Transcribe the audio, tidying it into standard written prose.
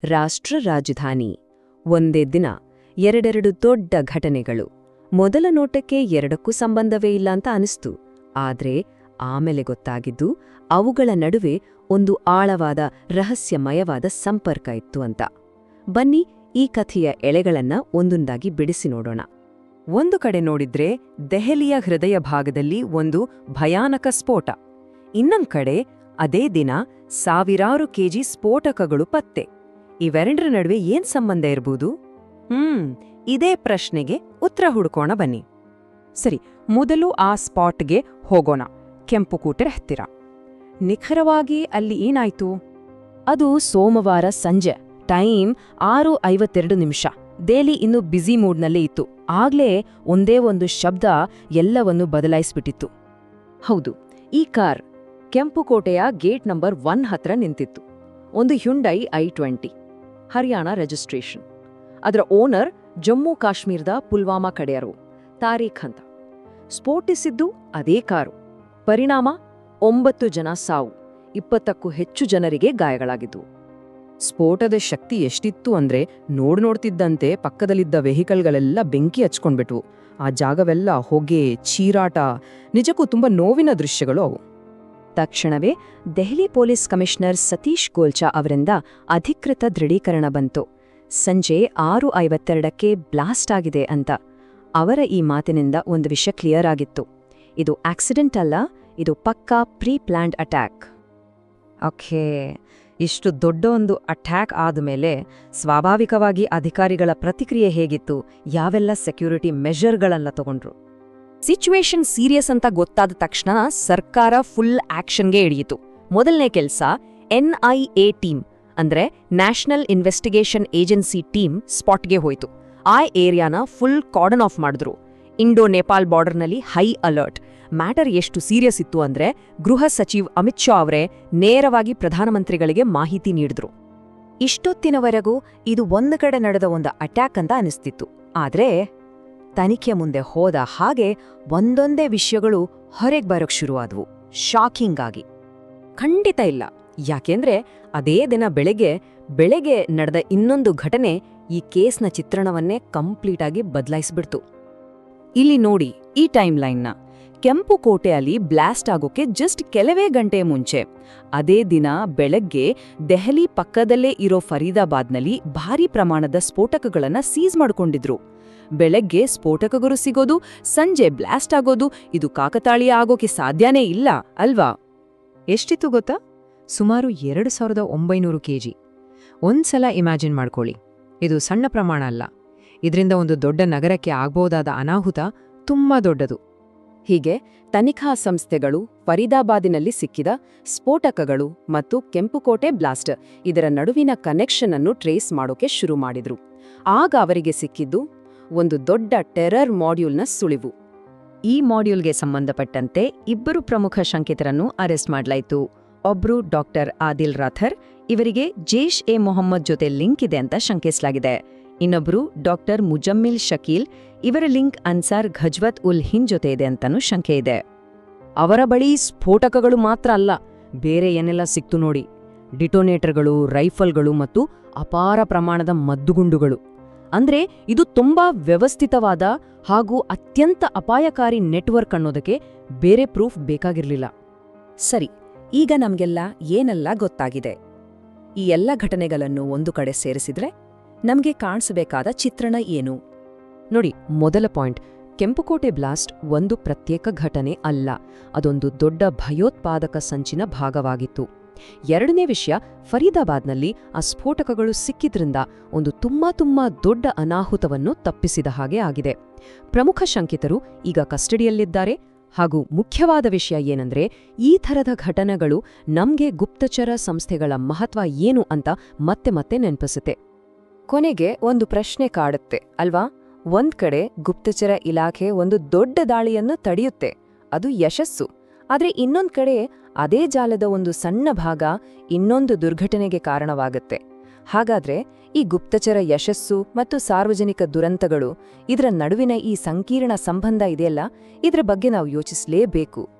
ರಾಷ್ಟ್ರ ರಾಜಧಾನಿ. ಒಂದೇ ದಿನ ಎರಡೆರಡು ದೊಡ್ಡ ಘಟನೆಗಳು. ಮೊದಲ ನೋಟಕ್ಕೆ ಎರಡಕ್ಕೂ ಸಂಬಂಧವೇ ಇಲ್ಲ ಅಂತ ಅನಿಸ್ತು. ಆದ್ರೆ ಆಮೇಲೆ ಗೊತ್ತಾಗಿದ್ದು ಅವುಗಳ ನಡುವೆ ಒಂದು ಆಳವಾದ ರಹಸ್ಯಮಯವಾದ ಸಂಪರ್ಕ ಇತ್ತು ಅಂತ. ಬನ್ನಿ ಈ ಕಥೆಯ ಎಳೆಗಳನ್ನ ಒಂದೊಂದಾಗಿ ಬಿಡಿಸಿ ನೋಡೋಣ. ಒಂದು ಕಡೆ ನೋಡಿದ್ರೆ ದೆಹಲಿಯ ಹೃದಯ ಭಾಗದಲ್ಲಿ ಒಂದು ಭಯಾನಕ ಸ್ಫೋಟ. ಇನ್ನೊಂದ್ ಕಡೆ ಅದೇ ದಿನ ಸಾವಿರಾರು ಕೆಜಿ ಸ್ಫೋಟಕಗಳು ಪತ್ತೆ. ಇವೆರಡರ ನಡುವೆ ಏನ್ ಸಂಬಂಧ ಇರ್ಬೋದು? ಇದೇ ಪ್ರಶ್ನೆಗೆ ಉತ್ತರ ಹುಡುಕೋಣ ಬನ್ನಿ. ಸರಿ, ಮೊದಲು ಆ ಸ್ಪಾಟ್ಗೆ ಹೋಗೋಣ. ಕೆಂಪುಕೋಟೆ ಹತ್ತಿರ. ನಿಖರವಾಗಿ ಅಲ್ಲಿ ಏನಾಯ್ತು? ಅದು ಸೋಮವಾರ ಸಂಜೆ. ಟೈಮ್ 6:52. ದೆಹಲಿ ಇನ್ನೂ ಬ್ಯುಸಿ ಮೂಡ್ನಲ್ಲೇ ಇತ್ತು. ಆಗ್ಲೇ ಒಂದೇ ಒಂದು ಶಬ್ದ ಎಲ್ಲವನ್ನೂ ಬದಲಾಯಿಸ್ಬಿಟ್ಟಿತ್ತು. ಹೌದು, ಈ ಕಾರ್ ಕೆಂಪುಕೋಟೆಯ ಗೇಟ್ ನಂಬರ್ 1 ಹತ್ರ ನಿಂತಿತ್ತು. ಒಂದು ಹ್ಯುಂಡೈ i20, ಹರಿಯಾಣ ರಿಜಿಸ್ಟ್ರೇಷನ್. ಅದರ ಓನರ್ ಜಮ್ಮು ಕಾಶ್ಮೀರದ ಪುಲ್ವಾಮಾ ಕಡೆಯರು, ತಾರೀಖ್ ಅಂತ. ಸ್ಫೋಟಿಸಿದ್ದು ಅದೇ ಕಾರು. ಪರಿಣಾಮ 9 ಜನ ಸಾವು, 20ಕ್ಕೂ ಹೆಚ್ಚು ಜನರಿಗೆ ಗಾಯಗಳಾಗಿದ್ವು. ಸ್ಫೋಟದ ಶಕ್ತಿ ಎಷ್ಟಿತ್ತು ಅಂದ್ರೆ ನೋಡ್ತಿದ್ದಂತೆ ಪಕ್ಕದಲ್ಲಿದ್ದ ವೆಹಿಕಲ್ಗಳೆಲ್ಲ ಬೆಂಕಿ ಹಚ್ಕೊಂಡ್ಬಿಟ್ವು. ಆ ಜಾಗವೆಲ್ಲ ಹೊಗೆ, ಚೀರಾಟ, ನಿಜಕ್ಕೂ ತುಂಬಾ ನೋವಿನ ದೃಶ್ಯಗಳು ಅವು. ತಕ್ಷಣವೇ ದೆಹಲಿ ಪೊಲೀಸ್ ಕಮಿಷನರ್ ಸತೀಶ್ ಗೋಲ್ಚಾ ಅವರಿಂದ ಅಧಿಕೃತ ದೃಢೀಕರಣ ಬಂತು. ಸಂಜೆ 6:52ಕ್ಕೆ ಬ್ಲಾಸ್ಟ್ ಆಗಿದೆ ಅಂತ. ಅವರ ಈ ಮಾತಿನಿಂದ ಒಂದು ವಿಷಯ ಕ್ಲಿಯರ್ ಆಗಿತ್ತು. ಇದು ಆಕ್ಸಿಡೆಂಟ್ ಅಲ್ಲ, ಇದು ಪಕ್ಕಾ ಪ್ರೀ ಪ್ಲಾನ್ಡ್ ಅಟ್ಯಾಕ್. ಓಕೆ, ಇಷ್ಟು ದೊಡ್ಡ ಒಂದು ಅಟ್ಯಾಕ್ ಆದಮೇಲೆ ಸ್ವಾಭಾವಿಕವಾಗಿ ಅಧಿಕಾರಿಗಳ ಪ್ರತಿಕ್ರಿಯೆ ಹೇಗಿತ್ತು? ಯಾವೆಲ್ಲ ಸೆಕ್ಯೂರಿಟಿ ಮೆಷರ್ಗಳನ್ನ ತಗೊಂಡ್ರು? ಸಿಚುವೇಶನ್ ಸೀರಿಯಸ್ ಅಂತ ಗೊತ್ತಾದ ತಕ್ಷಣ ಸರ್ಕಾರ ಫುಲ್ ಆಕ್ಷನ್ಗೆ ಇಳಿಯಿತು. ಮೊದಲನೇ ಕೆಲ್ಸ NIA ಟೀಮ್, ಅಂದ್ರೆ ನ್ಯಾಷನಲ್ ಇನ್ವೆಸ್ಟಿಗೇಷನ್ ಏಜೆನ್ಸಿ ಟೀಮ್ ಸ್ಪಾಟ್ಗೆ ಹೋಯ್ತು. ಆ ಏರಿಯಾನ ಫುಲ್ ಕಾರ್ಡನ್ ಆಫ್ ಮಾಡಿದ್ರು. ಇಂಡೋ ನೇಪಾಲ್ ಬಾರ್ಡರ್ನಲ್ಲಿ ಹೈ ಅಲರ್ಟ್. ಮ್ಯಾಟರ್ ಎಷ್ಟು ಸೀರಿಯಸ್ ಇತ್ತು ಅಂದ್ರೆ ಗೃಹ ಸಚಿವ್ ಅಮಿತ್ ಶಾ ಅವರೇ ನೇರವಾಗಿ ಪ್ರಧಾನಮಂತ್ರಿಗಳಿಗೆ ಮಾಹಿತಿ ನೀಡಿದ್ರು. ಇಷ್ಟೊತ್ತಿನವರೆಗೂ ಇದು ಒಂದು ಕಡೆ ನಡೆದ ಒಂದು ಅಟ್ಯಾಕ್ ಅಂತ ಅನಿಸ್ತಿತ್ತು. ಆದ್ರೆ ತನಿಖೆ ಮುಂದೆ ಹೋದ ಹಾಗೆ ಒಂದೊಂದೇ ವಿಷಯಗಳು ಹೊರಗೆ ಬರೋಕ್ ಶುರುವಾದವು, ಶಾಕಿಂಗ್ ಆಗಿ. ಖಂಡಿತ ಇಲ್ಲ. ಯಾಕೆಂದ್ರೆ ಅದೇ ದಿನ ಬೆಳಗ್ಗೆ ನಡೆದ ಇನ್ನೊಂದು ಘಟನೆ ಈ ಕೇಸ್ನ ಚಿತ್ರಣವನ್ನೇ ಕಂಪ್ಲೀಟ್ ಆಗಿ ಬದಲಾಯಿಸ್ಬಿಡ್ತು. ಇಲ್ಲಿ ನೋಡಿ ಈ ಟೈಮ್ ಲೈನ್ನ. ಕೆಂಪುಕೋಟೆಯಲ್ಲಿ ಬ್ಲಾಸ್ಟ್ ಆಗೋಕೆ ಜಸ್ಟ್ ಕೆಲವೇ ಗಂಟೆ ಮುಂಚೆ, ಅದೇ ದಿನ ಬೆಳಗ್ಗೆ ದೆಹಲಿ ಪಕ್ಕದಲ್ಲೇ ಇರೋ ಫರೀದಾಬಾದ್ನಲ್ಲಿ ಭಾರೀ ಪ್ರಮಾಣದ ಸ್ಫೋಟಕಗಳನ್ನ ಸೀಸ್ ಮಾಡ್ಕೊಂಡಿದ್ರು. ಬೆಳಗ್ಗೆ ಸ್ಫೋಟಕಗಳು ಸಿಗೋದು, ಸಂಜೆ ಬ್ಲಾಸ್ಟ್ ಆಗೋದು, ಇದು ಕಾಕತಾಳೀಯ ಆಗೋಕೆ ಸಾಧ್ಯನೇ ಇಲ್ಲ ಅಲ್ವಾ? ಎಷ್ಟಿತ್ತು ಗೊತ್ತಾ? ಸುಮಾರು 2900 ಕೆಜಿ. ಒಂದ್ಸಲ ಇಮ್ಯಾಜಿನ್ ಮಾಡ್ಕೊಳ್ಳಿ, ಇದು ಸಣ್ಣ ಪ್ರಮಾಣ ಅಲ್ಲ. ಇದರಿಂದ ಒಂದು ದೊಡ್ಡ ನಗರಕ್ಕೆ ಆಗ್ಬೋದಾದ ಅನಾಹುತ ತುಂಬಾ ದೊಡ್ಡದು. ಹೀಗೆ ತನಿಖಾ ಸಂಸ್ಥೆಗಳು ಫರೀದಾಬಾದಿನಲ್ಲಿ ಸಿಕ್ಕಿದ ಸ್ಫೋಟಕಗಳು ಮತ್ತು ಕೆಂಪುಕೋಟೆ ಬ್ಲಾಸ್ಟ್ ಇದರ ನಡುವಿನ ಕನೆಕ್ಷನ್ ಅನ್ನು ಟ್ರೇಸ್ ಮಾಡೋಕೆ ಶುರು ಮಾಡಿದ್ರು. ಆಗ ಅವರಿಗೆ ಸಿಕ್ಕಿದ್ದು ಒಂದು ದೊಡ್ಡ ಟೆರರ್ ಮಾಡ್ಯೂಲ್ನ ಸುಳಿವು. ಈ ಮಾಡ್ಯೂಲ್ಗೆ ಸಂಬಂಧಪಟ್ಟಂತೆ 2 ಪ್ರಮುಖ ಶಂಕಿತರನ್ನು ಅರೆಸ್ಟ್ ಮಾಡಲಾಯಿತು. ಒಬ್ರು ಡಾಕ್ಟರ್ ಆದಿಲ್ ರಾಥರ್, ಇವರಿಗೆ ಜೈಷ್-ಎ-ಮೊಹಮ್ಮದ್ ಜೊತೆ ಲಿಂಕ್ ಇದೆ ಅಂತ ಶಂಕಿಸಲಾಗಿದೆ. ಇನ್ನೊಬ್ರು ಡಾಕ್ಟರ್ ಮುಜಮ್ಮಿಲ್ ಶಕೀಲ್, ಇವರ ಲಿಂಕ್ ಅನ್ಸಾರ್ ಘಜ್ವತ್ ಉಲ್ ಹಿಂದ್ ಜೊತೆ ಇದೆ ಅಂತಾನೂ ಶಂಕೆ ಇದೆ. ಅವರ ಬಳಿ ಸ್ಫೋಟಕಗಳು ಮಾತ್ರ ಅಲ್ಲ, ಬೇರೆ ಏನೆಲ್ಲ ಸಿಕ್ತು ನೋಡಿ. ಡಿಟೋನೇಟರ್ಗಳು, ರೈಫಲ್ಗಳು ಮತ್ತು ಅಪಾರ ಪ್ರಮಾಣದ ಮದ್ದುಗುಂಡುಗಳು. ಅಂದ್ರೆ ಇದು ತುಂಬಾ ವ್ಯವಸ್ಥಿತವಾದ ಹಾಗೂ ಅತ್ಯಂತ ಅಪಾಯಕಾರಿ ನೆಟ್ವರ್ಕ್ ಅನ್ನೋದಕ್ಕೆ ಬೇರೆ ಪ್ರೂಫ್ ಬೇಕಾಗಿರ್ಲಿಲ್ಲ. ಸರಿ, ಈಗ ನಮ್ಗೆಲ್ಲ ಏನೆಲ್ಲ ಗೊತ್ತಾಗಿದೆ? ಈ ಎಲ್ಲ ಘಟನೆಗಳನ್ನು ಒಂದು ಕಡೆ ಸೇರಿಸಿದ್ರೆ ನಮ್ಗೆ ಕಾಣಿಸಬೇಕಾದ ಚಿತ್ರಣ ಏನು? ನೋಡಿ, ಮೊದಲ ಪಾಯಿಂಟ್, ಕೆಂಪುಕೋಟೆ ಬ್ಲಾಸ್ಟ್ ಒಂದು ಪ್ರತ್ಯೇಕ ಘಟನೆ ಅಲ್ಲ, ಅದೊಂದು ದೊಡ್ಡ ಭಯೋತ್ಪಾದಕ ಸಂಚಿನ ಭಾಗವಾಗಿತ್ತು. ಎರಡನೇ ವಿಷಯ, ಫರೀದಾಬಾದ್ನಲ್ಲಿ ಆ ಸ್ಫೋಟಕಗಳು ಸಿಕ್ಕಿದ್ರಿಂದ ಒಂದು ತುಂಬಾ ದೊಡ್ಡ ಅನಾಹುತವನ್ನು ತಪ್ಪಿಸಿದ ಹಾಗೆ ಆಗಿದೆ. ಪ್ರಮುಖ ಶಂಕಿತರು ಈಗ ಕಸ್ಟಡಿಯಲ್ಲಿದ್ದಾರೆ. ಹಾಗೂ ಮುಖ್ಯವಾದ ವಿಷಯ ಏನಂದ್ರೆ, ಈ ಥರದ ಘಟನೆಗಳು ನಮ್ಗೆ ಗುಪ್ತಚರ ಸಂಸ್ಥೆಗಳ ಮಹತ್ವ ಏನು ಅಂತ ಮತ್ತೆ ನೆನಪಿಸುತ್ತೆ. ಕೊನೆಗೆ ಒಂದು ಪ್ರಶ್ನೆ ಕಾಡುತ್ತೆ ಅಲ್ವಾ? ಒಂದ್ ಕಡೆ ಗುಪ್ತಚರ ಇಲಾಖೆ ಒಂದು ದೊಡ್ಡ ದಾಳಿಯನ್ನು ತಡೆಯುತ್ತೆ, ಅದು ಯಶಸ್ಸು. ಆದ್ರೆ ಇನ್ನೊಂದ್ ಕಡೆ ಅದೇ ಜಾಲದ ಒಂದು ಸಣ್ಣ ಭಾಗ ಇನ್ನೊಂದು ದುರ್ಘಟನೆಗೆ ಕಾರಣವಾಗುತ್ತೆ. ಹಾಗಾದ್ರೆ ಈ ಗುಪ್ತಚರ ಯಶಸ್ಸು ಮತ್ತು ಸಾರ್ವಜನಿಕ ದುರಂತಗಳು, ಇದರ ನಡುವಿನ ಈ ಸಂಕೀರ್ಣ ಸಂಬಂಧ ಇದೆಯಲ್ಲ, ಇದರ ಬಗ್ಗೆ ನಾವು ಯೋಚಿಸಲೇಬೇಕು.